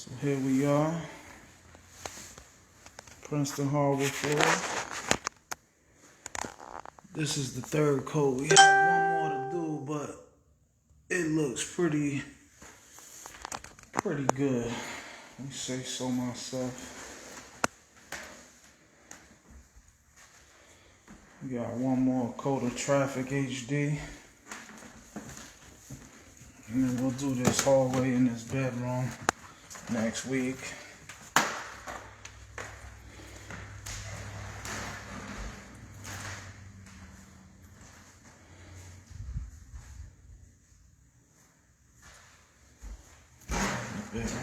So here we are, Princeton hardwood floor. This is the third coat. We have one more to do, but it looks pretty good. Let me say so myself. We got one more coat of Traffic HD. And then we'll do this hallway in this bedroom next week. Bedroom.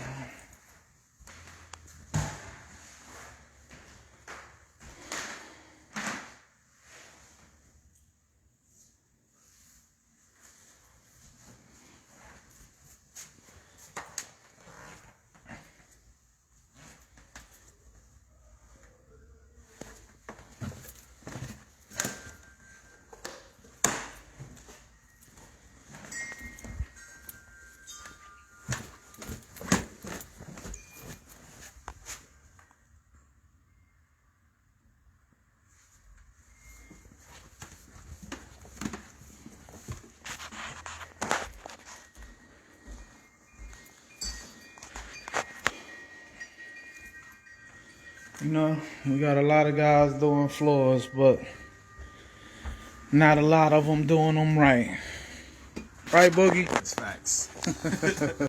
You know, we got a lot of guys doing floors, but not a lot of them doing them right. Right, Boogie? That's facts.